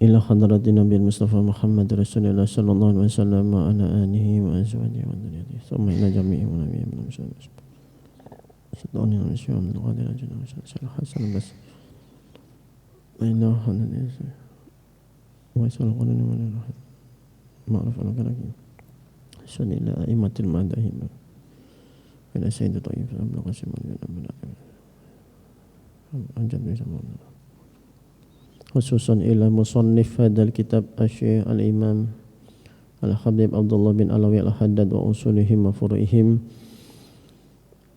إلى حضرة النبي المصطفى محمد رسول الله صلى الله عليه وسلم وعلى آله وأزواجه وذريته ثم إلى جميع النبيين من المرسلين سلطان المسيح من القادر أجل وسلم حسن بس وإلى حضرة ويسأل القرآن من الرحمن معرفة لكن أشهد إلى أئمة المهديين إلى سيد طيب أبلغ سمع من أنجد بسمع khususan ila musannif hadal kitab asy-syekh al-imam al-habib Abdullah bin Alawi al-Haddad wa usulihim wa furu'ihim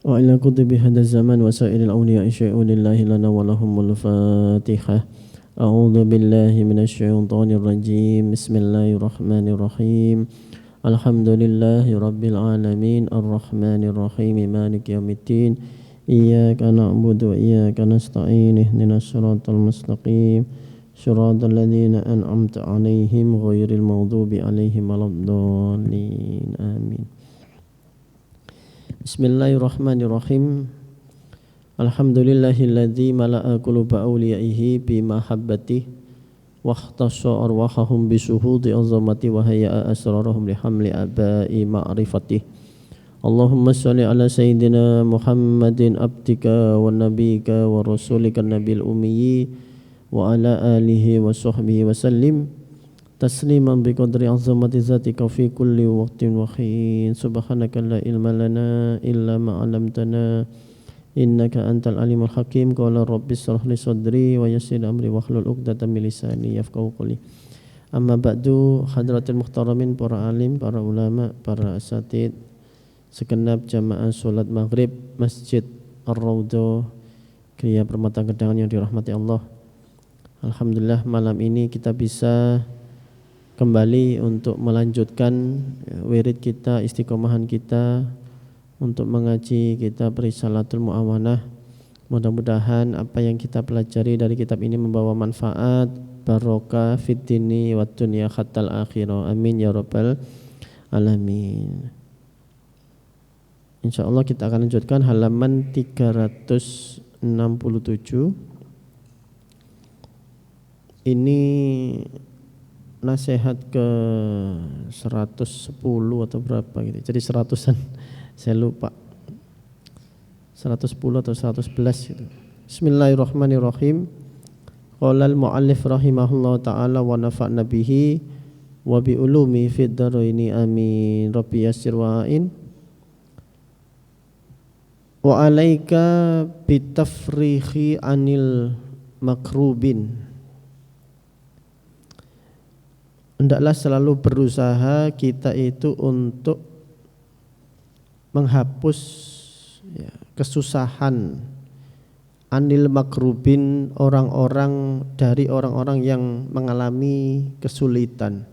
wa ila kutubi hadal zaman wa sa'iril awliya syai'ulillahi lana wa lahumul fatihah. A'udzu billahi minasy syaithanir rajim. Bismillahirrahmanirrahim. Alhamdulillahi rabbil alamin arrahmanir rahim maliki yaumiddin. Iyyaka na'budu wa iyyaka nasta'in ihdinas siratal mustaqim siratal ladzina an'amta 'alaihim ghairil maghdubi 'alaihim waladdallin. Amin. Bismillahirrahmanirrahim. Alhamdulillahilladzi mala'a quluba awliyaihi bi mahabbatihi wa ikhtassa arwahahum bi syuhudi azamati wa hayya'a asrarahum li hamli aba'i ma'rifatihi. Allahumma salli ala sayyidina Muhammadin abdika wa nabiyika wa rasulika nabil ummiyi wa ala alihi wa sahbihi wa sallim tasliman bi qadri azamati zatika fi kulli waqtin wa hin. Subhanaka la ilma lana illa ma 'allamtana innaka antal alimul hakim. Qala rabbi shrah li sadri wa yassir amri wahlul 'uqdatam min lisani yafqahu qawli. Amma ba'du, hadratil muhtaramin, para alim, para ulama, para asatid, segenap jamaah sholat maghrib Masjid Ar-Raudhah Gria Permata Gedangan yang dirahmati Allah. Alhamdulillah malam ini kita bisa kembali untuk melanjutkan wirid kita, istiqomahan kita untuk mengaji kitab Risalatul Mu'awanah. Mudah-mudahan apa yang kita pelajari dari kitab ini membawa manfaat, barokah fid dini wad dunya hatal akhirah. Amin ya rabbal alamin. Insyaallah kita akan lanjutkan halaman 367. Ini nasihat ke 110 atau berapa gitu. Jadi 100-an saya lupa. 110 atau 111 gitu. Bismillahirrahmanirrahim. Qala al-muallif rahimahullah ta'ala wa nafa'na bihi wa bi ulumi fid dharaini amin. Rabbi yassir wa'in. Wa alaika bitafrihi anil makrubin. Hendaklah selalu berusaha kita itu untuk menghapus kesusahan anil makrubin, dari orang-orang yang mengalami kesulitan.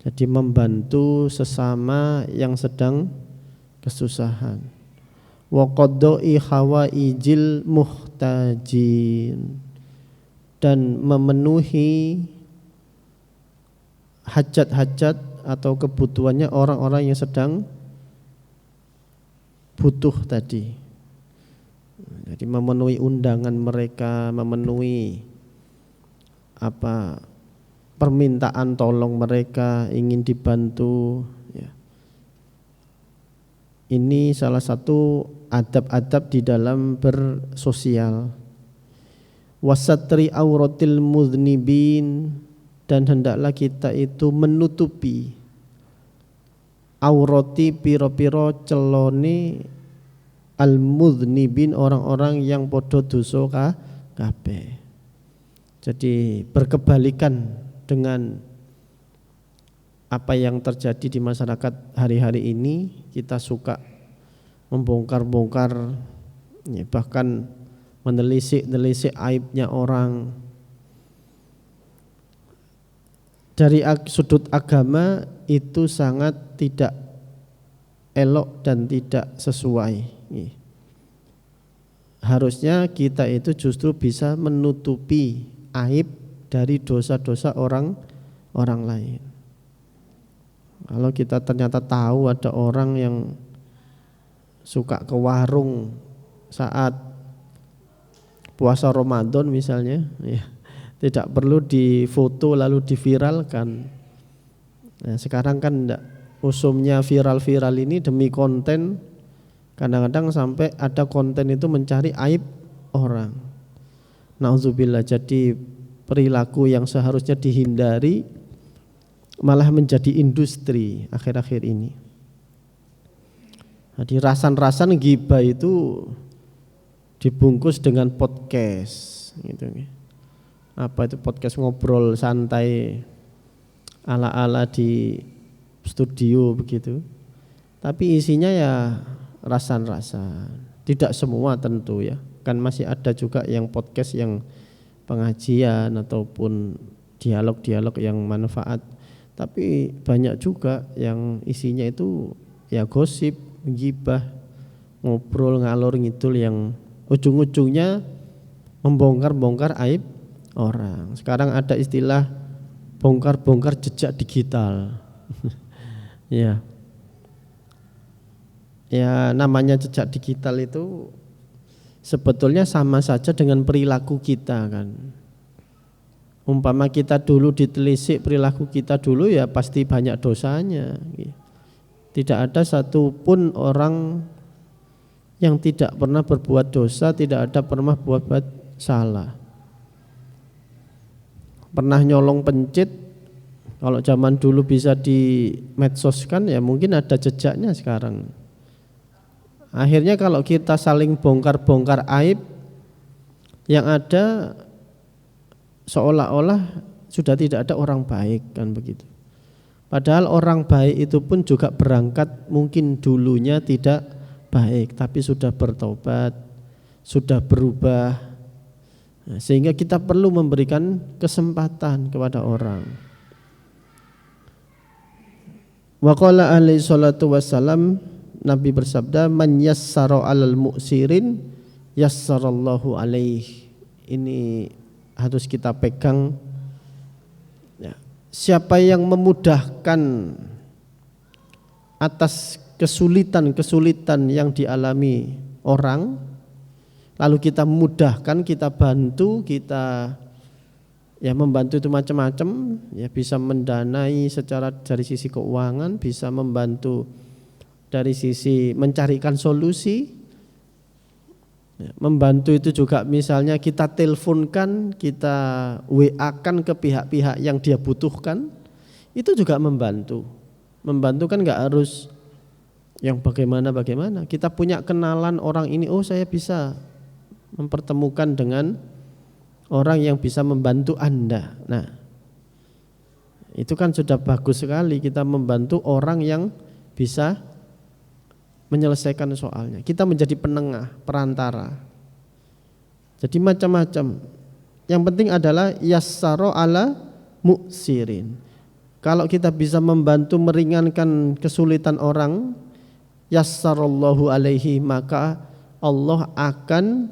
Jadi membantu sesama yang sedang kesusahan. Wa qadda'i hawaijil muhtajin, dan memenuhi hajat-hajat atau kebutuhannya orang-orang yang sedang butuh tadi. Jadi memenuhi undangan mereka, memenuhi permintaan tolong mereka, ingin dibantu ya. Ini salah satu adab-adab di dalam bersosial. Wasatri auratil mudhnibin, dan hendaklah kita itu menutupi aurati piro-piro celone al-mudhnibin, orang-orang yang podo dosa kabeh. Jadi berkebalikan dengan apa yang terjadi di masyarakat hari-hari ini. Kita suka membongkar-bongkar, bahkan menelisik aibnya orang. Dari sudut agama itu sangat tidak elok dan tidak sesuai. Harusnya kita itu justru bisa menutupi aib dari dosa-dosa orang lain. Kalau kita ternyata tahu ada orang yang suka ke warung saat puasa Ramadan misalnya, ya, tidak perlu difoto lalu diviralkan. Nah, sekarang kan enggak, usumnya viral-viral ini demi konten, kadang-kadang sampai ada konten itu mencari aib orang. Nauzubillah, jadi perilaku yang seharusnya dihindari malah menjadi industri akhir-akhir ini. Jadi rasan-rasan ghibah itu dibungkus dengan podcast gitu. Apa itu podcast, ngobrol santai ala-ala di studio begitu. Tapi isinya ya rasan-rasan. Tidak semua tentu ya. Kan masih ada juga yang podcast yang pengajian ataupun dialog-dialog yang manfaat. Tapi banyak juga yang isinya itu ya gosip, ghibah, ngobrol ngalor ngidul yang ujung-ujungnya membongkar-bongkar aib orang. Sekarang ada istilah bongkar-bongkar jejak digital. Ya. Ya, namanya jejak digital itu sebetulnya sama saja dengan perilaku kita kan. Umpama kita dulu ditelisik perilaku kita dulu ya pasti banyak dosanya. Tidak ada satupun orang yang tidak pernah berbuat dosa, tidak ada pernah berbuat salah. Pernah nyolong pencit, kalau zaman dulu bisa di medsoskan ya mungkin ada jejaknya sekarang. Akhirnya kalau kita saling bongkar-bongkar aib, yang ada seolah-olah sudah tidak ada orang baik kan begitu. Padahal orang baik itu pun juga berangkat mungkin dulunya tidak baik, tapi sudah bertobat, sudah berubah. Nah, sehingga kita perlu memberikan kesempatan kepada orang. Wa qala alaihi salatu wassalam, Nabi bersabda, man yassara 'alal mu'sirin yassarallahu alaihi. Ini harus kita pegang ya. Siapa yang memudahkan atas kesulitan-kesulitan yang dialami orang, lalu kita mudahkan, kita bantu, kita ya membantu itu macam-macam, ya bisa mendanai secara dari sisi keuangan, bisa membantu dari sisi mencarikan solusi, ya, membantu itu juga misalnya kita teleponkan, kita WA-kan ke pihak-pihak yang dia butuhkan, itu juga membantu. Membantu kan nggak harus yang bagaimana. Kita punya kenalan orang ini, oh saya bisa mempertemukan dengan orang yang bisa membantu Anda. Nah, itu kan sudah bagus sekali kita membantu orang yang bisa menyelesaikan soalnya. Kita menjadi penengah, perantara. Jadi macam-macam. Yang penting adalah yassara ala mu'sirin. Kalau kita bisa membantu meringankan kesulitan orang, yassarallahu alaihi, maka Allah akan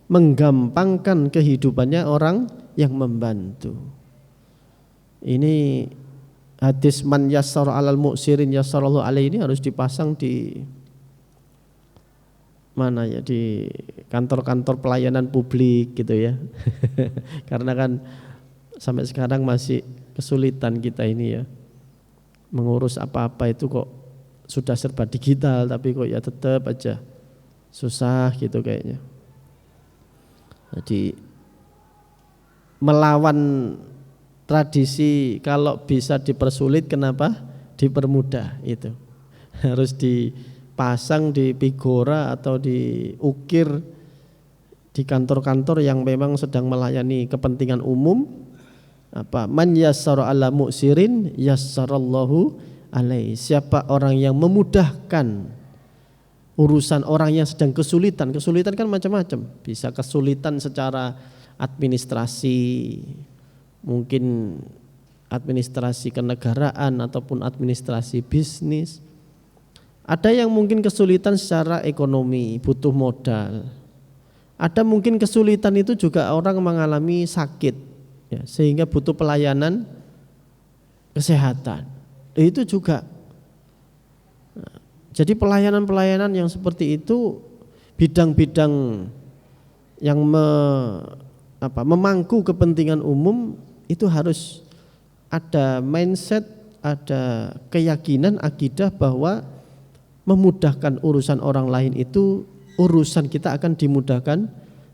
menggampangkan kehidupannya orang yang membantu. Ini hadis man yassara alal mu'sirin yassarallahu alaihi ini harus dipasang di mana ya, di kantor-kantor pelayanan publik gitu ya. Karena kan sampai sekarang masih kesulitan kita ini ya, mengurus apa-apa itu kok sudah serba digital tapi kok ya tetap aja susah gitu kayaknya. Jadi melawan tradisi kalau bisa dipersulit, kenapa dipermudah, itu harus dipasang di figura atau diukir di kantor-kantor yang memang sedang melayani kepentingan umum. Apa man yassara ala mu'sirin yassarallahu alaihi. Siapa orang yang memudahkan urusan orang yang sedang kesulitan. Kesulitan kan macam-macam. Bisa kesulitan secara administrasi, mungkin administrasi kenegaraan ataupun administrasi bisnis. Ada yang mungkin kesulitan secara ekonomi, butuh modal. Ada mungkin kesulitan itu juga orang mengalami sakit, ya, sehingga butuh pelayanan kesehatan. Itu juga. Jadi pelayanan-pelayanan yang seperti itu, bidang-bidang yang memangku kepentingan umum itu harus ada mindset, ada keyakinan, akidah bahwa memudahkan urusan orang lain itu urusan kita akan dimudahkan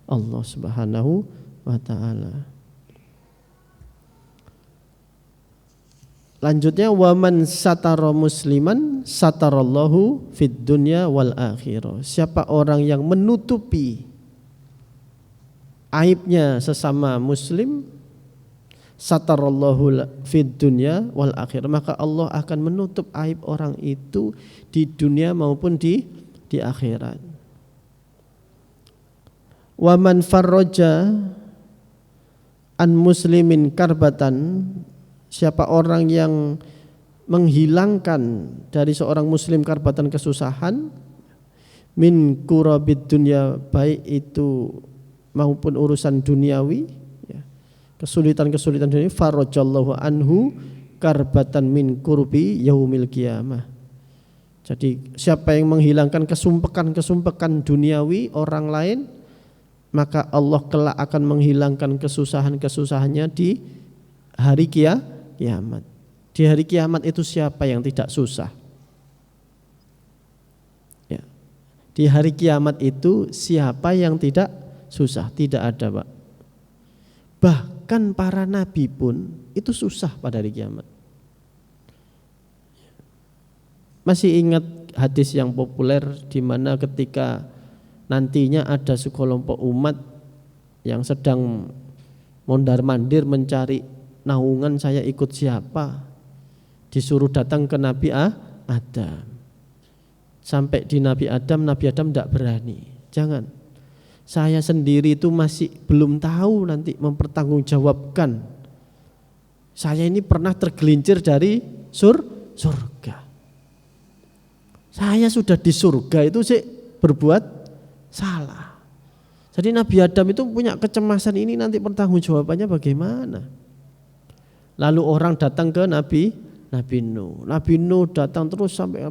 Allah Subhanahu wa taala. Lanjutnya waman satara musliman satarallahu fid dunya wal akhirah. Siapa orang yang menutupi aibnya sesama muslim, satarallahu fid dunya wal akhirah, maka Allah akan menutup aib orang itu di dunia maupun di akhirat. Waman farraja an muslimin karbatan, siapa orang yang menghilangkan dari seorang muslim karbatan, kesusahan, min kurabid dunya, baik itu maupun urusan duniawi, ya, kesulitan-kesulitan dunia, farajallahu anhu karbatan min kurbi yaumil qiyamah. Jadi siapa yang menghilangkan kesumpekan duniawi orang lain, maka Allah kelak akan menghilangkan kesusahannya di hari kiamat. Di hari kiamat itu siapa yang tidak susah? Ya. Di hari kiamat itu siapa yang tidak susah? Tidak ada, Pak. Bahkan para nabi pun itu susah pada hari kiamat. Masih ingat hadis yang populer di mana ketika nantinya ada sekelompok umat yang sedang mondar-mandir mencari naungan, saya ikut siapa? Disuruh datang ke Nabi Adam. Sampai di Nabi Adam tidak berani. Jangan. Saya sendiri itu masih belum tahu nanti mempertanggungjawabkan. Saya ini pernah tergelincir dari surga. Saya sudah di surga itu sih berbuat salah. Jadi Nabi Adam itu punya kecemasan ini, nanti pertanggungjawabannya bagaimana? Lalu orang datang ke Nabi Nuh. Nabi Nuh datang terus sampai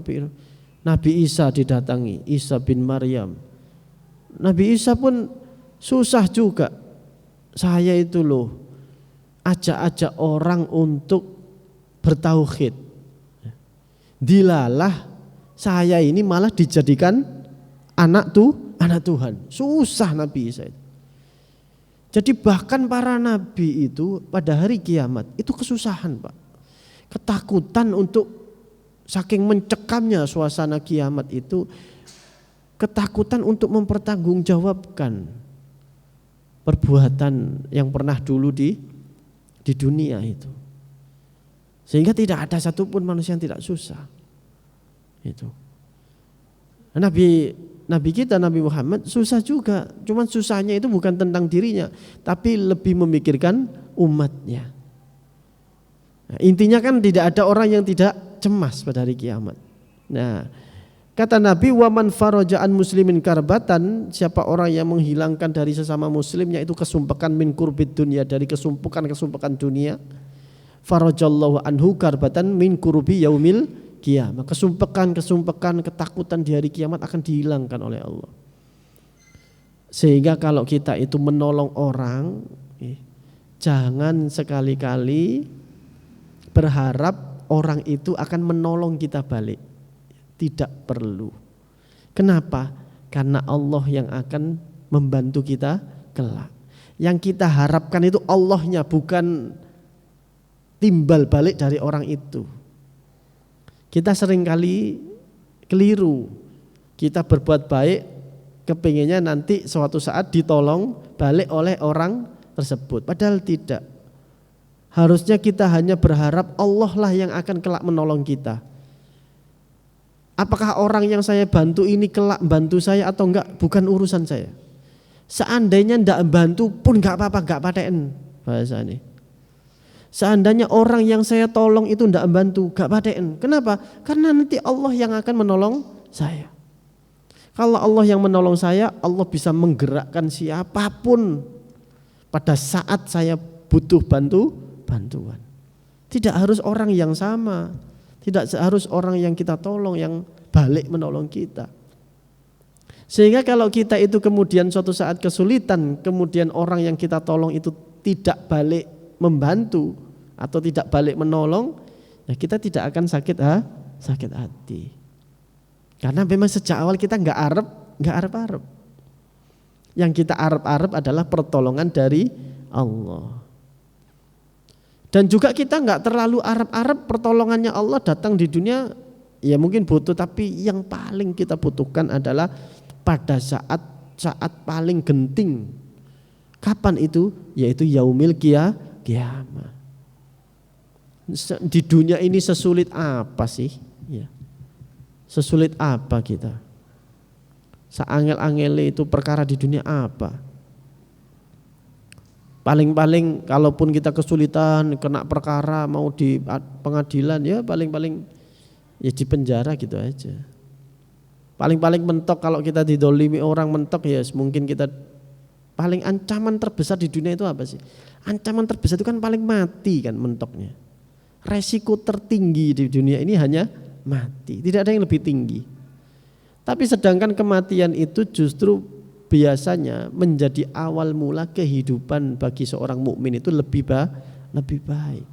Nabi Isa didatangi, Isa bin Maryam. Nabi Isa pun susah juga. Saya itu loh ajak-ajak orang untuk bertauhid. Dilalah saya ini malah dijadikan anak Tuhan. Susah Nabi Isa itu. Jadi bahkan para nabi itu pada hari kiamat itu kesusahan, Pak. Ketakutan untuk, saking mencekamnya suasana kiamat itu, ketakutan untuk mempertanggungjawabkan perbuatan yang pernah dulu di dunia itu. Sehingga tidak ada satupun manusia yang tidak susah. Itu. Nabi kita, Nabi Muhammad susah juga. Cuman susahnya itu bukan tentang dirinya, tapi lebih memikirkan umatnya. Nah, intinya kan tidak ada orang yang tidak cemas pada hari kiamat. Nah, kata Nabi, waman faraja'an muslimin karbatan, siapa orang yang menghilangkan dari sesama muslimnya itu kesumpekan min kurbid dunia, dari kesumpekan dunia, farajallahu anhu karbatan min kurbi yaumil qiyamah. Kesumpekan, ketakutan di hari kiamat akan dihilangkan oleh Allah. Sehingga kalau kita itu menolong orang, jangan sekali-kali berharap orang itu akan menolong kita balik. Tidak perlu. Kenapa? Karena Allah yang akan membantu kita kelak. Yang kita harapkan itu Allahnya, bukan timbal balik dari orang itu. Kita seringkali keliru. Kita berbuat baik, kepinginnya nanti suatu saat ditolong balik oleh orang tersebut. Padahal tidak. Harusnya kita hanya berharap Allah lah yang akan kelak menolong kita. Apakah orang yang saya bantu ini kelak bantu saya atau enggak, bukan urusan saya. Seandainya enggak bantu pun enggak apa-apa, enggak paten bahasa ini. Seandainya orang yang saya tolong itu enggak bantu, enggak paten. Kenapa? Karena nanti Allah yang akan menolong saya. Kalau Allah yang menolong saya, Allah bisa menggerakkan siapapun pada saat saya butuh bantuan. Tidak harus orang yang sama, tidak harus orang yang kita tolong yang balik menolong kita. Sehingga kalau kita itu kemudian suatu saat kesulitan, kemudian orang yang kita tolong itu tidak balik membantu atau tidak balik menolong, ya kita tidak akan sakit hati. Karena memang sejak awal kita nggak arep. Yang kita arep adalah pertolongan dari Allah. Dan juga kita nggak terlalu arep pertolongannya Allah datang di dunia, ya mungkin butuh, tapi yang paling kita butuhkan adalah pada saat paling genting. Kapan itu? Yaitu yaumil kiamah. Di dunia ini sesulit apa sih? Ya. Sesulit apa kita? Seangel-angele itu perkara di dunia apa? Paling-paling kalaupun kita kesulitan kena perkara mau di pengadilan, ya paling-paling ya di penjara gitu aja. Paling-paling mentok kalau kita didolimi orang mentok, ya mungkin kita paling ancaman terbesar di dunia itu apa sih? Ancaman terbesar itu kan paling mati kan mentoknya. Resiko tertinggi di dunia ini hanya mati, tidak ada yang lebih tinggi. Tapi sedangkan kematian itu justru biasanya menjadi awal mula kehidupan bagi seorang mukmin itu lebih baik.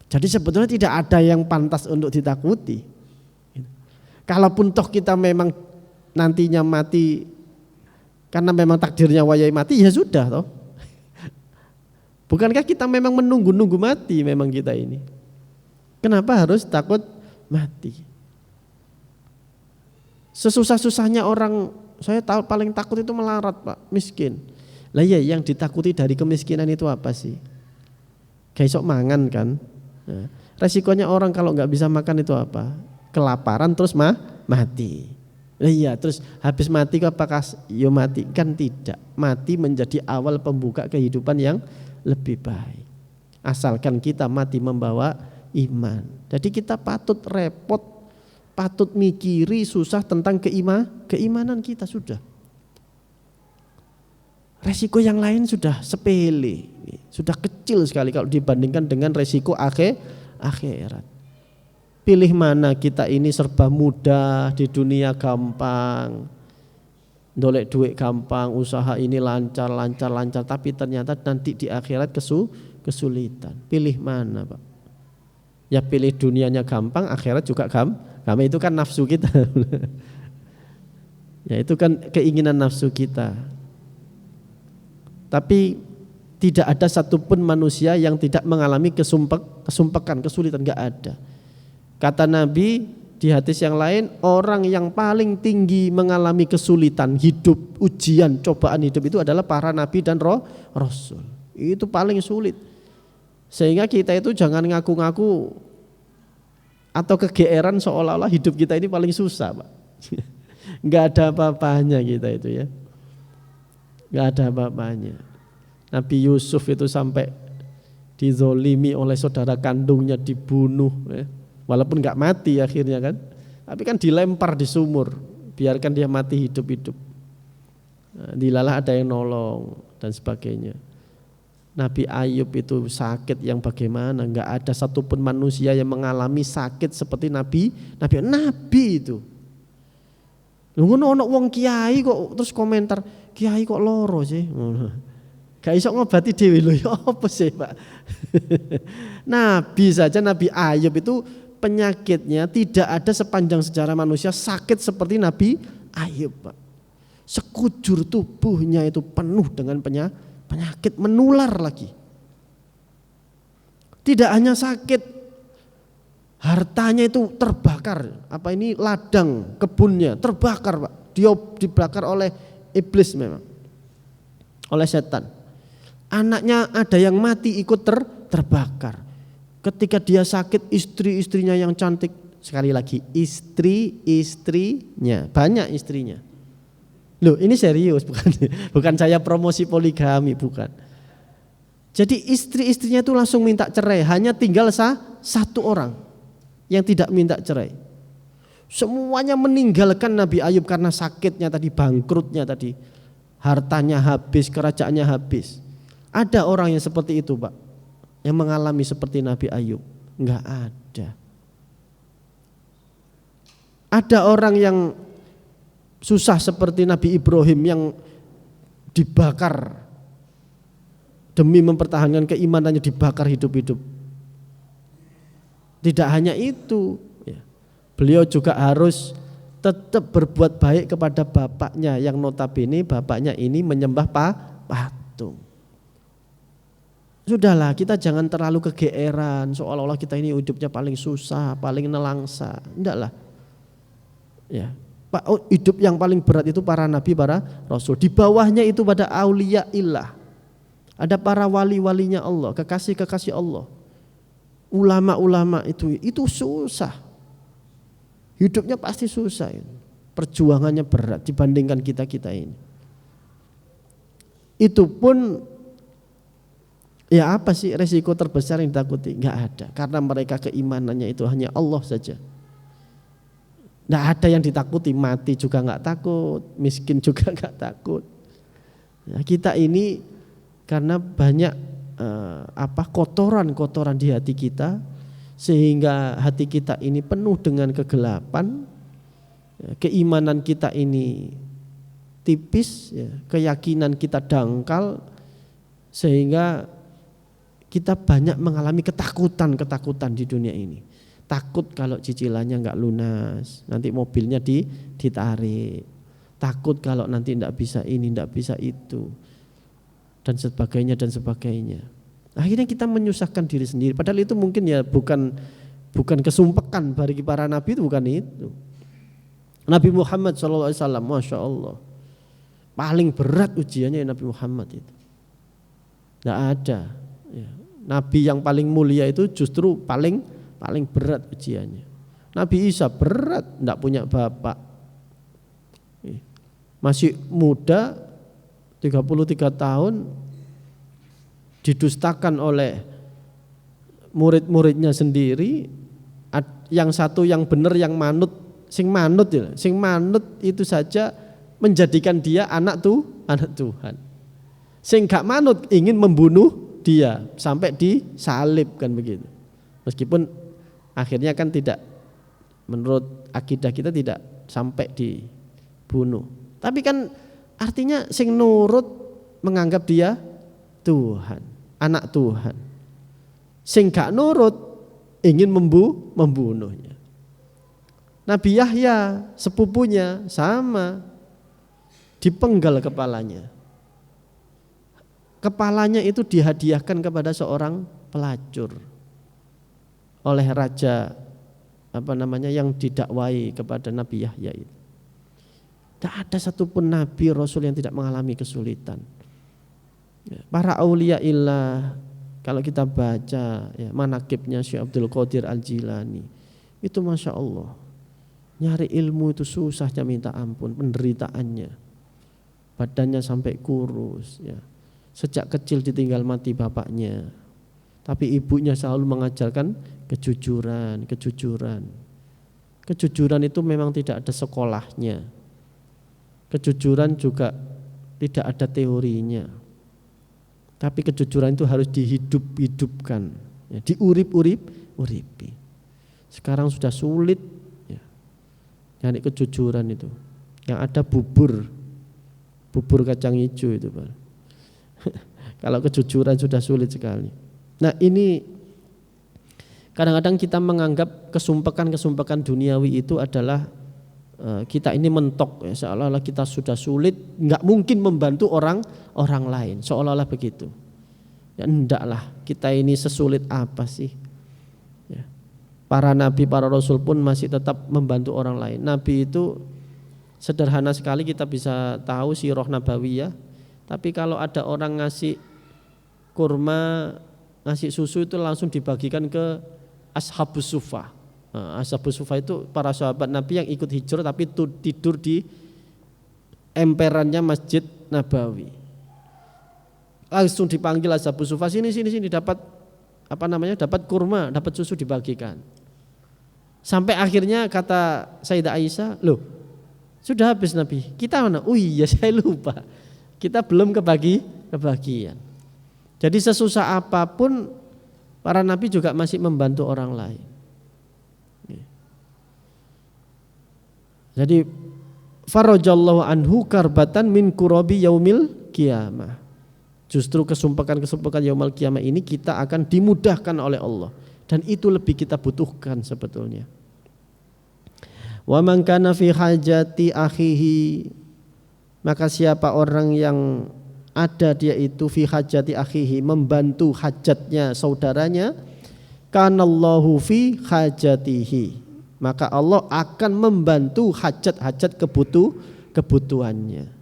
Jadi sebetulnya tidak ada yang pantas untuk ditakuti. Kalaupun toh kita memang nantinya mati karena memang takdirnya wayai mati, ya sudah toh. Bukankah kita memang menunggu mati memang kita ini? Kenapa harus takut mati? Sesusah-susahnya orang, saya tahu paling takut itu melarat Pak, miskin. Lah ya yang ditakuti dari kemiskinan itu apa sih? Kayak sok mangan kan. Nah, resikonya orang kalau nggak bisa makan itu apa? Kelaparan terus mati. Iya, terus habis mati apakah yo mati? Kan tidak. Mati menjadi awal pembuka kehidupan yang lebih baik. Asalkan kita mati membawa iman. Jadi kita patut repot, patut mikiri susah tentang keimanan kita sudah. Resiko yang lain sudah sepele, sudah kecil sekali kalau dibandingkan dengan resiko akhirat. Pilih mana kita ini serba mudah, di dunia gampang, dolek duit gampang, usaha ini lancar, tapi ternyata nanti di akhirat kesulitan. Pilih mana Pak? Ya pilih dunianya gampang, akhirat juga gampang, itu kan nafsu kita. Ya itu kan keinginan nafsu kita. Tapi tidak ada satupun manusia yang tidak mengalami kesumpekan, kesulitan, enggak ada. Kata Nabi di hadis yang lain, orang yang paling tinggi mengalami kesulitan hidup, ujian, cobaan hidup itu adalah para nabi dan rasul. Itu paling sulit. Sehingga kita itu jangan ngaku-ngaku atau kegeeran seolah-olah hidup kita ini paling susah Pak. Enggak ada apa-apanya kita itu ya. Enggak ada apa-apanya. Nabi Yusuf itu sampai dizolimi oleh saudara kandungnya, dibunuh ya. Walaupun nggak mati akhirnya kan, tapi kan dilempar di sumur, biarkan dia mati hidup-hidup. Nah, dilalah ada yang nolong dan sebagainya. Nabi Ayub itu sakit yang bagaimana, nggak ada satupun manusia yang mengalami sakit seperti Nabi itu. Ngono ono wong kiai kok terus komentar, kiai kok loro sih. Gak iso ngobati dhewe lho, ya apa sih Pak? Nabi saja, Nabi Ayub itu penyakitnya tidak ada sepanjang sejarah manusia sakit seperti Nabi Ayub Pak. Sekujur tubuhnya itu penuh dengan penyakit menular lagi. Tidak hanya sakit, hartanya itu terbakar. Apa ini ladang kebunnya terbakar Pak. Dia dibakar oleh iblis memang, oleh setan. Anaknya ada yang mati ikut terbakar. Ketika dia sakit, istri-istrinya yang cantik, sekali lagi istri-istrinya, banyak istrinya. Loh ini serius, bukan saya promosi poligami, bukan. Jadi istri-istrinya itu langsung minta cerai, hanya tinggal satu orang yang tidak minta cerai. Semuanya meninggalkan Nabi Ayub karena sakitnya tadi, bangkrutnya tadi, hartanya habis, kerajaannya habis. Ada orang yang seperti itu Pak, yang mengalami seperti Nabi Ayub? Enggak ada. Ada orang yang susah seperti Nabi Ibrahim yang dibakar demi mempertahankan keimanannya, dibakar hidup-hidup. Tidak hanya itu, beliau juga harus tetap berbuat baik kepada bapaknya yang notabene bapaknya ini menyembah patung. Sudahlah, kita jangan terlalu kegeeran seolah-olah kita ini hidupnya paling susah, paling nelangsa. Enggak lah. Ya, hidup yang paling berat itu para nabi, para rasul. Di bawahnya itu pada aulia illah. Ada para wali-walinya Allah, kekasih-kekasih Allah. Ulama-ulama itu susah. Hidupnya pasti susah. Perjuangannya berat dibandingkan kita-kita ini. Itu pun ya apa sih resiko terbesar yang ditakuti? Enggak ada, karena mereka keimanannya itu hanya Allah saja. Enggak ada yang ditakuti, mati juga enggak takut, miskin juga enggak takut. Ya, kita ini karena banyak kotoran-kotoran di hati kita, sehingga hati kita ini penuh dengan kegelapan, keimanan kita ini tipis, keyakinan kita dangkal, sehingga kita banyak mengalami ketakutan di dunia ini. Takut kalau cicilannya enggak lunas, nanti mobilnya ditarik. Takut kalau nanti enggak bisa ini, enggak bisa itu. Dan sebagainya. Akhirnya kita menyusahkan diri sendiri. Padahal itu mungkin ya bukan kesumpekan bagi para nabi, itu bukan itu. Nabi Muhammad SAW, Masya Allah, paling berat ujiannya Nabi Muhammad itu. Tidak ada. Ya. Nabi yang paling mulia itu justru paling berat ujiannya. Nabi Isa berat, tidak punya bapak. Masih muda, 33 tahun, didustakan oleh murid-muridnya sendiri. Yang satu yang benar, yang manut, sing manut itu saja menjadikan dia anak Tuhan. Sing gak manut ingin membunuh dia sampai disalib, kan begitu. Meskipun akhirnya kan tidak, menurut akidah kita tidak sampai dibunuh. Tapi kan artinya sing nurut menganggap dia Tuhan, anak Tuhan. Sing gak nurut ingin membunuhnya. Nabi Yahya sepupunya sama, dipenggal kepalanya. Kepalanya itu dihadiahkan kepada seorang pelacur oleh raja yang didakwai kepada Nabi Yahya itu. Tidak ada satupun nabi rasul yang tidak mengalami kesulitan. Para aulia illah, kalau kita baca manaqibnya Syekh Abdul Qadir Al-Jilani, itu Masya Allah, nyari ilmu itu susahnya minta ampun, penderitaannya, badannya sampai kurus, sejak kecil ditinggal mati bapaknya, tapi ibunya selalu mengajarkan kejujuran. Kejujuran itu memang tidak ada sekolahnya. Kejujuran juga tidak ada teorinya. Tapi kejujuran itu harus dihidup-hidupkan, diurip-uripi. Sekarang sudah sulit nyari kejujuran itu. Yang ada bubur kacang hijau itu, Pak. Kalau kejujuran sudah sulit sekali. Nah, ini kadang-kadang kita menganggap kesumpekan duniawi itu adalah kita ini mentok, seolah-olah kita sudah sulit, nggak mungkin membantu orang lain, seolah-olah begitu. Ya endaklah, kita ini sesulit apa sih? Ya. Para nabi, para rasul pun masih tetap membantu orang lain. Nabi itu sederhana sekali kita bisa tahu sirah nabawiyah. Tapi kalau ada orang ngasih kurma, ngasih susu itu langsung dibagikan ke ashabus suffah. Ashabus suffah itu para sahabat Nabi yang ikut hijrah tapi tidur di emperannya Masjid Nabawi. Langsung dipanggil ashabus suffah, sini dapat dapat kurma, dapat susu dibagikan. Sampai akhirnya kata Sayyidah Aisyah, loh sudah habis Nabi, kita mana? Oh iya saya lupa, kita belum kebagian. Jadi sesusah apapun para Nabi juga masih membantu orang lain. Jadi farajallahu anhu karbatan min kurabi yaumil qiyamah. Justru kesumpakan yaumil qiyamah ini kita akan dimudahkan oleh Allah, dan itu lebih kita butuhkan sebetulnya. Wa man kana fi hajati akhihi, maka siapa orang yang ada dia itu fi hajati akhihi, membantu hajatnya saudaranya, kanallahu fi hajatihi, maka Allah akan membantu hajat-hajat kebutuhannya.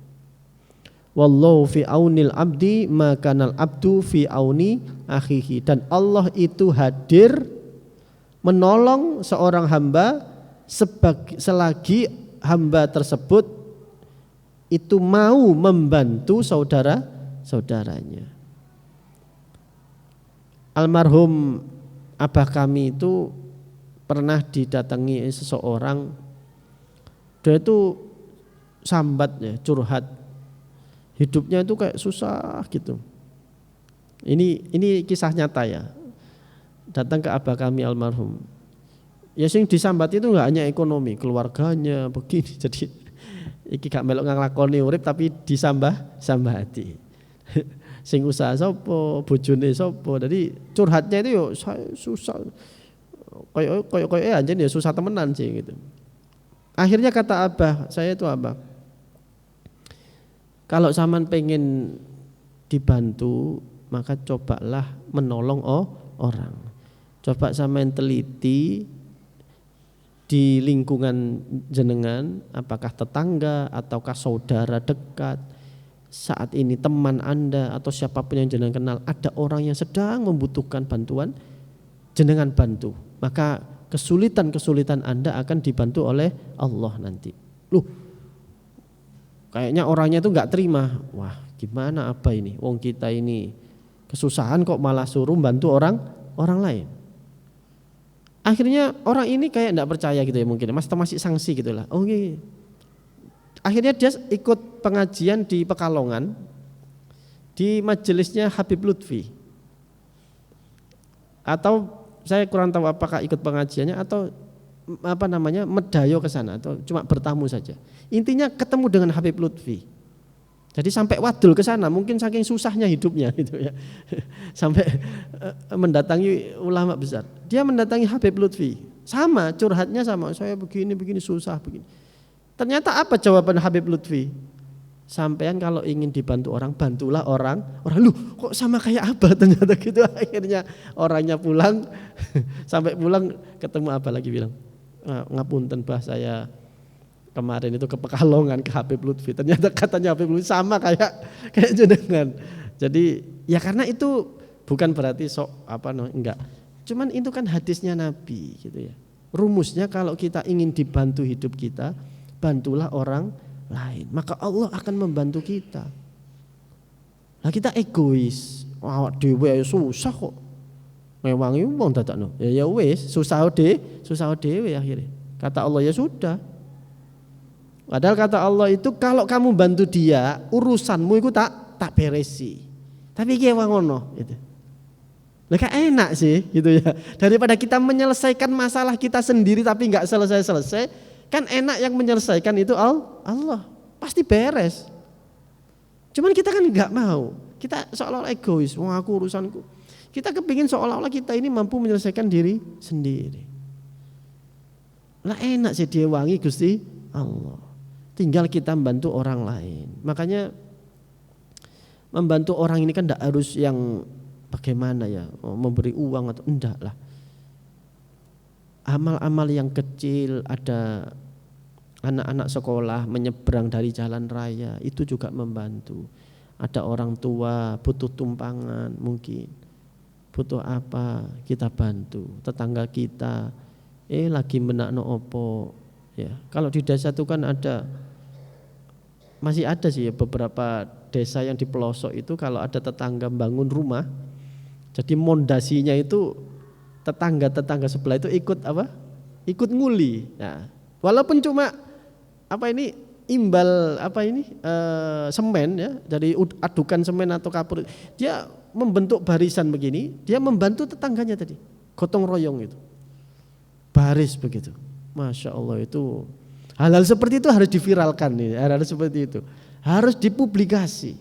Wallahu fi aunil abdi makanal abdu fi auni akhihi, dan Allah itu hadir menolong seorang hamba selagi hamba tersebut itu mau membantu saudaranya. Almarhum abah kami itu pernah didatangi seseorang, dia itu sambat ya, curhat, hidupnya itu kayak susah gitu. Ini kisah nyata ya. Datang ke abah kami almarhum. Ya sing disambat itu enggak hanya ekonomi, keluarganya begini, jadi iki gak melok nglakoni urip tapi disambah-sambati. Sing usaha sapa, bojone sapa. Jadi curhatnya itu yo saya susah. Koyo anjen ya susah temenan sih gitu. Akhirnya kata abah, saya itu abah, kalau sampean pengen dibantu, maka cobalah menolong orang. Coba sampean teliti di lingkungan jenengan, apakah tetangga ataukah saudara dekat, saat ini teman Anda atau siapapun yang jenengan kenal, ada orang yang sedang membutuhkan bantuan, jenengan bantu. Maka kesulitan-kesulitan Anda akan dibantu oleh Allah nanti. Loh, kayaknya orangnya itu gak terima. Wah, gimana apa ini? Wong kita ini kesusahan kok malah suruh bantu orang lain. Akhirnya orang ini kayak enggak percaya gitu ya, mungkin masih sanksi gitulah. Oh iya. Akhirnya dia ikut pengajian di Pekalongan di majelisnya Habib Lutfi. Atau saya kurang tahu apakah ikut pengajiannya atau medayo ke sana atau cuma bertamu saja. Intinya ketemu dengan Habib Lutfi. Jadi sampai wadul ke sana, mungkin saking susahnya hidupnya gitu ya. Sampai mendatangi ulama besar. Dia mendatangi Habib Lutfi. Sama, curhatnya sama, saya begini susah begini. Ternyata apa jawaban Habib Lutfi? Sampean kalau ingin dibantu orang, bantulah orang. Lu kok sama kayak Abah ternyata gitu. Akhirnya orangnya pulang. Sampai pulang ketemu Abah lagi bilang, ngapunten Bah, saya kemarin itu ke Pekalongan ke Habib Lutfi. Ternyata katanya Habib Lutfi sama kayak jenengan. Jadi ya karena itu bukan berarti enggak. Cuman itu kan hadisnya Nabi gitu ya. Rumusnya kalau kita ingin dibantu hidup kita, bantulah orang lain, maka Allah akan membantu kita. Lah kita egois, awak dhewe susah kok. Ngewangi wong dadakno. Ya wis, susah dhewe akhirnya. Kata Allah ya sudah. Padahal kata Allah itu kalau kamu bantu dia, urusanmu itu tak beresi. Tapi iki wae ngono gitu. Lah kan enak sih gitu ya. Daripada kita menyelesaikan masalah kita sendiri tapi enggak selesai-selesai, kan enak yang menyelesaikan itu Allah. Pasti beres. Cuman kita kan enggak mau. Kita seolah-olah egois, wong aku urusanku. Kita kepingin seolah-olah kita ini mampu menyelesaikan diri sendiri. Lah enak sih dia wangi Gusti Allah. Tinggal kita membantu orang lain. Makanya membantu orang ini kan tidak harus yang bagaimana ya, memberi uang atau enggak lah. Amal-amal yang kecil, ada anak-anak sekolah menyeberang dari jalan raya, itu juga membantu. Ada orang tua butuh tumpangan mungkin, butuh apa kita bantu. Tetangga kita lagi menakno opo ya. Kalau di desa itu kan masih ada sih ya, beberapa desa yang di pelosok itu kalau ada tetangga bangun rumah, jadi mondasinya itu tetangga sebelah itu ikut nguli. Nah, walaupun cuma imbal semen ya, dari adukan semen atau kapur, dia membentuk barisan begini, dia membantu tetangganya tadi, gotong royong itu, baris begitu. Masya Allah itu Hal-hal seperti itu harus diviralkan nih, hal-hal seperti itu harus dipublikasi.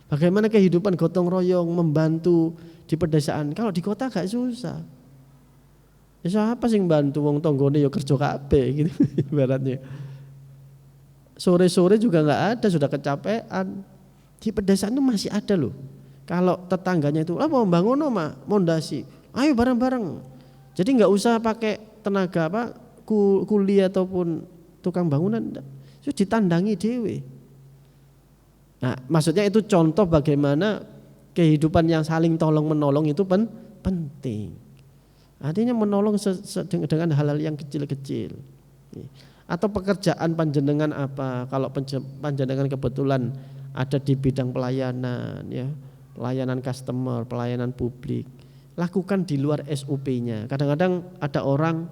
Bagaimana kehidupan gotong royong membantu di pedesaan. Kalau di kota gak susah. Ya siapa sih bantu wong tonggone ya kerja kabeh gitu ibaratnya. Sore-sore juga nggak ada, sudah kecapean. Di pedesaan itu masih ada loh. Kalau tetangganya itu, mau bangun mondasi, ayo bareng-bareng. Jadi nggak usah pakai tenaga kuli ataupun tukang bangunan, itu ditandangi dewe. Nah, maksudnya itu contoh bagaimana kehidupan yang saling tolong menolong itu penting. Artinya menolong dengan hal-hal yang kecil-kecil. Atau pekerjaan panjenengan apa? Kalau panjenengan kebetulan ada di bidang pelayanan, ya, pelayanan customer, pelayanan publik, lakukan di luar SOP-nya. Kadang-kadang ada orang,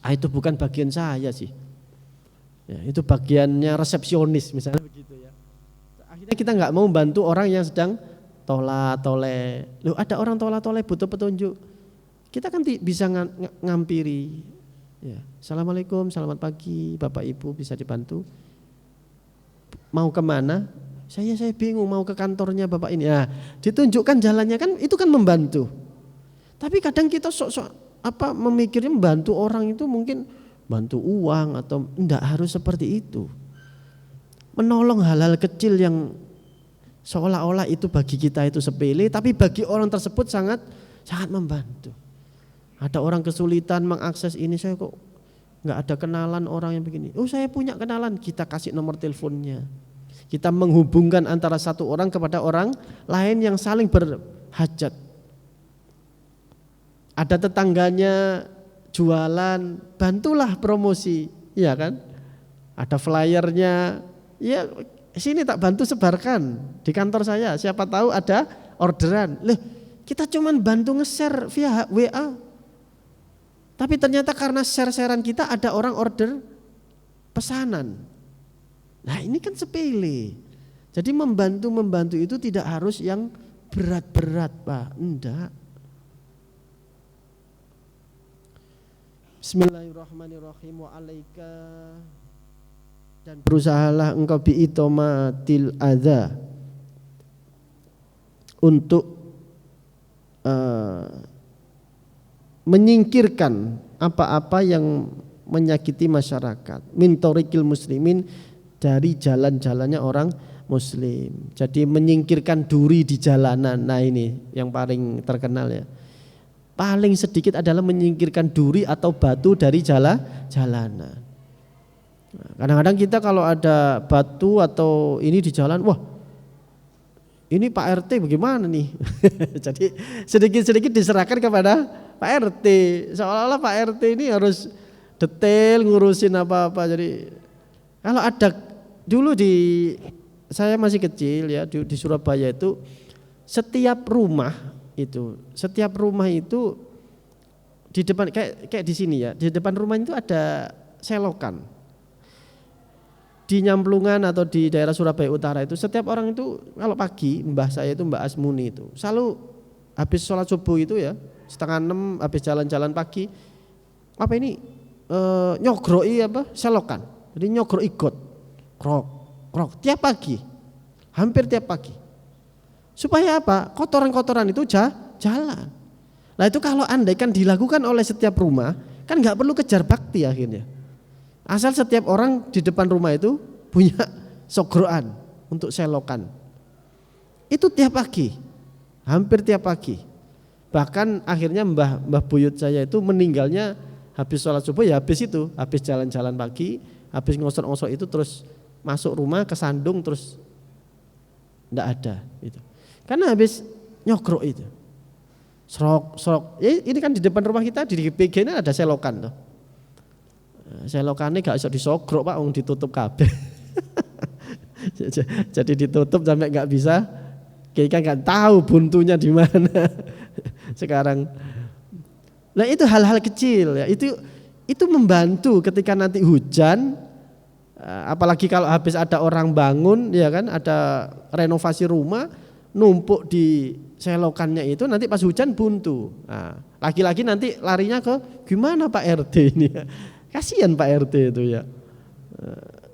itu bukan bagian saya sih, ya, itu bagiannya resepsionis misalnya begitu ya. Akhirnya kita nggak mau bantu orang yang sedang tola-tole. Loh, ada orang tola-tole butuh petunjuk, kita kan bisa ngampiri. Ya, Assalamualaikum, selamat pagi, Bapak Ibu bisa dibantu? Mau kemana? Saya bingung, mau ke kantornya Bapak ini. Nah, ditunjukkan jalannya, kan itu kan membantu. Tapi kadang kita sok-sok memikirnya membantu orang itu mungkin bantu uang atau enggak harus seperti itu. Menolong hal-hal kecil yang seolah-olah itu bagi kita itu sepele, tapi bagi orang tersebut sangat membantu. Ada orang kesulitan mengakses ini, saya kok nggak ada kenalan orang yang begini. Oh, saya punya kenalan, kita kasih nomor teleponnya. Kita menghubungkan antara satu orang kepada orang lain yang saling berhajat. Ada tetangganya jualan, bantulah promosi, ya kan? Ada flyernya, ya sini tak bantu sebarkan di kantor saya. Siapa tahu ada orderan. Loh, kita cuman bantu nge-share via WA. Tapi ternyata karena share-sharean kita ada orang order pesanan. Nah, ini kan sepele. Jadi membantu itu tidak harus yang berat-berat, Pak. Enggak. Bismillahirrahmanirrahim. Wa alaika, dan berusahalah engkau bi'itomatil adza untuk menyingkirkan apa-apa yang menyakiti masyarakat, min thoriqil muslimin, dari jalan-jalannya orang muslim. Jadi menyingkirkan duri di jalanan. Nah, ini yang paling terkenal ya. Paling sedikit adalah menyingkirkan duri atau batu dari jalanan. Nah, kadang-kadang kita kalau ada batu atau ini di jalan, wah, ini Pak RT bagaimana nih? Jadi sedikit-sedikit diserahkan kepada Pak RT. Seolah-olah Pak RT ini harus detail ngurusin apa-apa. Jadi kalau ada dulu saya masih kecil ya, di Surabaya itu setiap rumah itu di depan kayak di sini ya, di depan rumah itu ada selokan. Di Nyamplungan atau di daerah Surabaya Utara itu setiap orang itu kalau pagi, mbah saya itu Mbak Asmuni itu selalu habis sholat subuh itu ya 5:30 habis jalan-jalan pagi nyogroi selokan. Jadi nyogroi got krok tiap pagi, hampir tiap pagi. Supaya apa? Kotoran-kotoran itu jalan. Nah, itu kalau andaikan dilakukan oleh setiap rumah, kan nggak perlu kejar bakti akhirnya. Asal setiap orang di depan rumah itu punya sogroan untuk selokan. Itu tiap pagi, hampir tiap pagi. Bahkan akhirnya mbah buyut saya itu meninggalnya habis sholat subuh ya habis jalan-jalan pagi, habis ngosor-ngosor itu terus masuk rumah kesandung terus enggak ada itu. Karena habis nyogrok itu. Serok. Ini kan di depan rumah kita di PG ini ada selokan tuh. Selokannya gak bisa disogrok Pak, ditutup kabeh. Jadi ditutup sampai gak bisa, kita gak tahu buntunya di mana. Sekarang, nah itu hal-hal kecil ya, itu membantu ketika nanti hujan, apalagi kalau habis ada orang bangun, ya kan, ada renovasi rumah, numpuk di selokannya itu nanti pas hujan buntu. Nah, lagi-lagi nanti larinya ke gimana Pak RT ini ya. Kasihan Pak RT itu ya.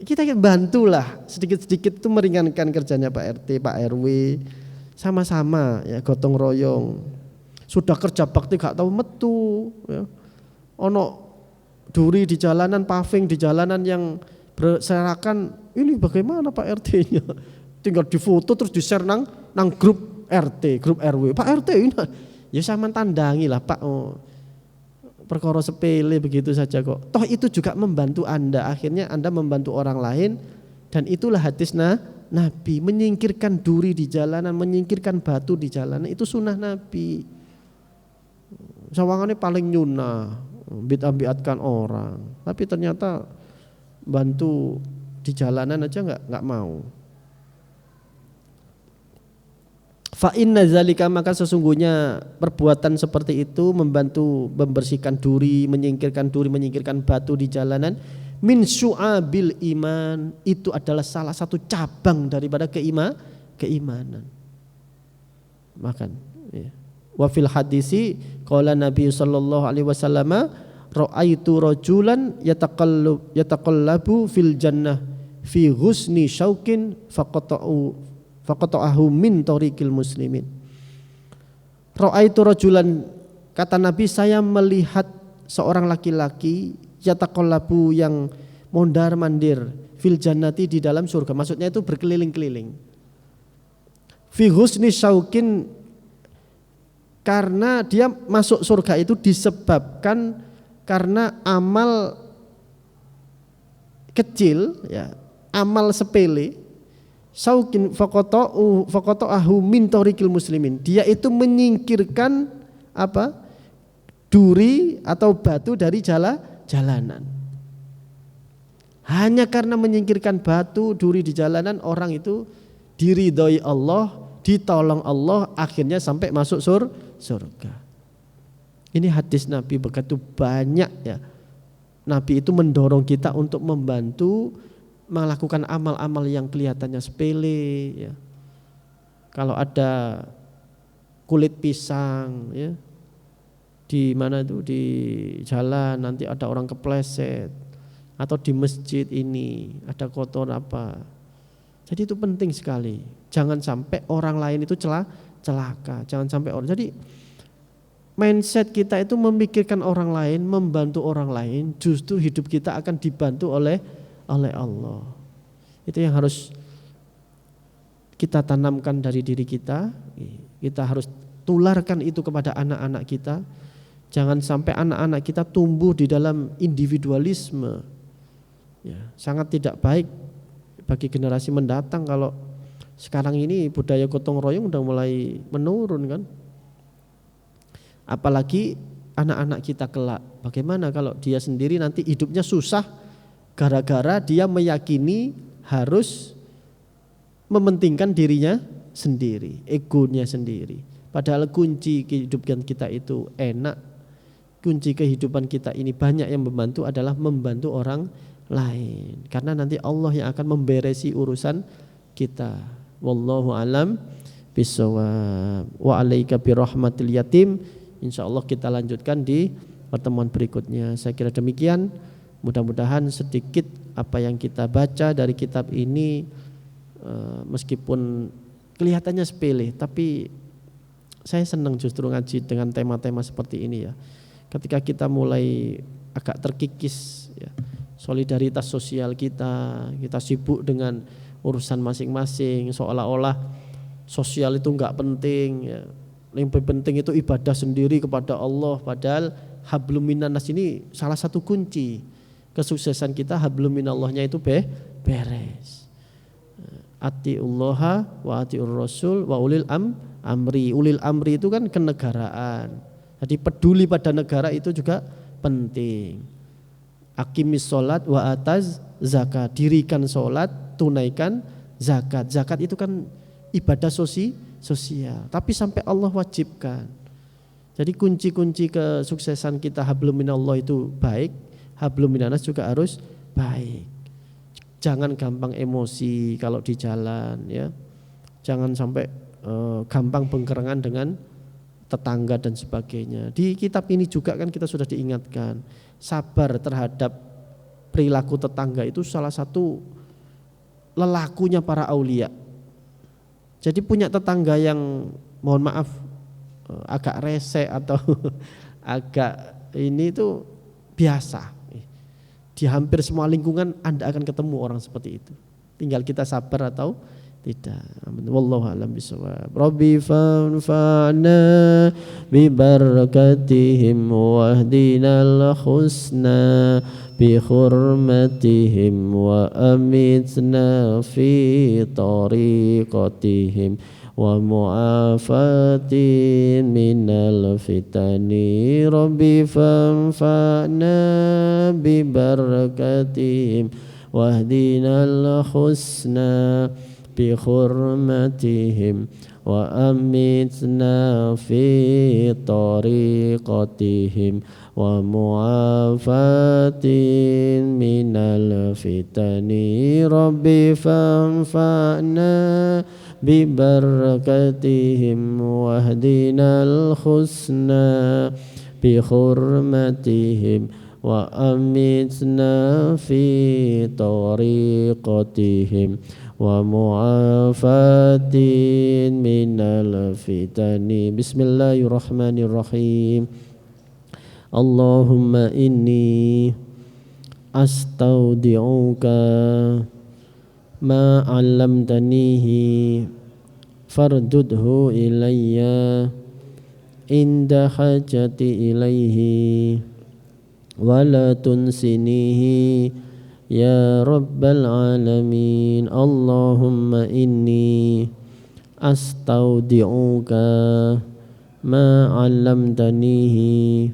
Kita bantulah sedikit-sedikit itu meringankan kerjanya Pak RT, Pak RW, sama-sama ya gotong royong. Sudah kerja bakti gak tahu metu ya. Ono duri di jalanan, paving di jalanan yang berserakan, ini bagaimana Pak RT-nya? Tinggal difoto terus di-share nang grup RT, grup RW. Pak RT ini ya sama tandangi lah Pak. Perkara sepele begitu saja kok. Toh itu juga membantu Anda, akhirnya Anda membantu orang lain, dan itulah hadis Nabi, menyingkirkan duri di jalanan, menyingkirkan batu di jalanan, itu sunnah Nabi. Sawangannya paling nyunah, biat-biatkan orang, tapi ternyata bantu di jalanan aja nggak mau. Fa inna zalika, maka sesungguhnya perbuatan seperti itu membantu membersihkan duri, menyingkirkan batu di jalanan, min syu'abil iman, itu adalah salah satu cabang daripada keimanan. Makan ya. Wa fil hadisi qala Nabi sallallahu alaihi wasallam, ra'aitu rajulan yataqallabu fil jannah fi husni syaukin faqata'ahu min tariqil muslimin. Ra'aitu rajulan, kata Nabi, saya melihat seorang laki-laki yataqallabu, yang mondar-mandir, fil jannati, di dalam surga, maksudnya itu berkeliling-keliling. Fi husni syaukin, karena dia masuk surga itu disebabkan karena amal kecil ya, amal sepele. Saukin faqata'ahu min tariqil muslimin, dia itu menyingkirkan apa? Duri atau batu dari jalanan. Hanya karena menyingkirkan batu, duri di jalanan, orang itu diridhoi Allah, ditolong Allah, akhirnya sampai masuk surga. Ini hadis Nabi, begitu banyak ya. Nabi itu mendorong kita untuk membantu melakukan amal-amal yang kelihatannya sepele ya. Kalau ada kulit pisang ya, di mana itu, di jalan nanti ada orang kepleset, atau di masjid ini ada kotor apa. Jadi itu penting sekali. Jangan sampai orang lain itu celaka. Jangan sampai orang. Jadi mindset kita itu memikirkan orang lain, membantu orang lain, justru hidup kita akan dibantu oleh Allah. Itu yang harus kita tanamkan dari diri kita. Kita harus tularkan itu kepada anak-anak kita. Jangan sampai anak-anak kita tumbuh di dalam individualisme. Ya, sangat tidak baik bagi generasi mendatang kalau sekarang ini budaya gotong royong udah mulai menurun kan. Apalagi anak-anak kita kelak. Bagaimana kalau dia sendiri nanti hidupnya susah gara-gara dia meyakini harus mementingkan dirinya sendiri, egonya sendiri. Padahal kunci kehidupan kita itu enak, kunci kehidupan kita ini banyak yang membantu adalah membantu orang lain. Karena nanti Allah yang akan memberesi urusan kita. Wallahu alam bisawab. Wa alaika birahmatil yatim. Insyaallah kita lanjutkan di pertemuan berikutnya. Saya kira demikian. Mudah-mudahan sedikit apa yang kita baca dari kitab ini, meskipun kelihatannya sepele, tapi saya senang justru ngaji dengan tema-tema seperti ini ya. Ketika kita mulai agak terkikis ya, solidaritas sosial kita sibuk dengan urusan masing-masing, seolah-olah sosial itu enggak penting ya. Yang penting itu ibadah sendiri kepada Allah, padahal hablum minannas ini salah satu kunci kesuksesan kita. Hablum minallahnya itu beres. Atiullaha wa atiur rasul wa ulil amri. Ulil amri itu kan kenegaraan. Jadi peduli pada negara itu juga penting. Aqimis sholat wa ataz zakat. Dirikan sholat, tunaikan zakat. Zakat itu kan ibadah sosial. Tapi sampai Allah wajibkan. Jadi kunci-kunci kesuksesan kita hablum minallah itu baik, hablum minannas juga harus baik. Jangan gampang emosi kalau di jalan ya. Jangan sampai gampang bengkerengan dengan tetangga dan sebagainya. Di kitab ini juga kan kita sudah diingatkan sabar terhadap perilaku tetangga itu salah satu lelakunya para aulia. Jadi punya tetangga yang mohon maaf agak rese atau agak ini itu biasa. Di hampir semua lingkungan Anda akan ketemu orang seperti itu. Tinggal kita sabar atau tidak. Wallahu a'lam bishawab. Rabbi fanfa'na bi barakatihim wahdinal husna bi hurmatihim wa amitna fi tariqatihim wa mu'afatin minal fitani. Rabbi fanfa'na bi barakatihim wahdinal husna bi hurmatihim wa amitna fi tariqatihim wa mu'afatin minal fitani. Rabbi fanfa'na bi barakatihim wahdinal husna bi hurmatihim wa amitna fi tariqatihim wa mu'afatin minal fitani. Bismillahirrahmanirrahim. Allahumma inni astaudi'uka ma 'allamtanihi fardudhu ilayya inda hajati ilaihi wa la tunsinihi ya rabbal alamin. Allahumma inni astaudi'uka ma 'allamtanihi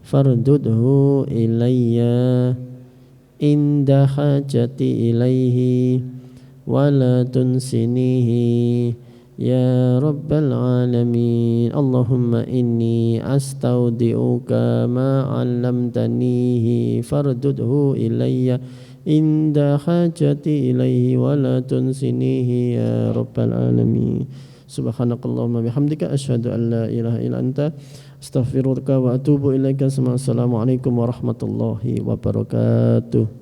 fardudhu ilayya inda hajati ilaihi wa la tunsinihi ya rabbal alamin. Allahumma inni astaudi'uka ma 'allamtanihi fardudhu ilayya inda hajati ilaihi wa la tunsinihi ya rabbal alamin. Subhanakallahumma bihamdika asyhadu an la ilaha illa anta astaghfiruka wa atubu ilaika. Assalamualaikum warahmatullahi wabarakatuh.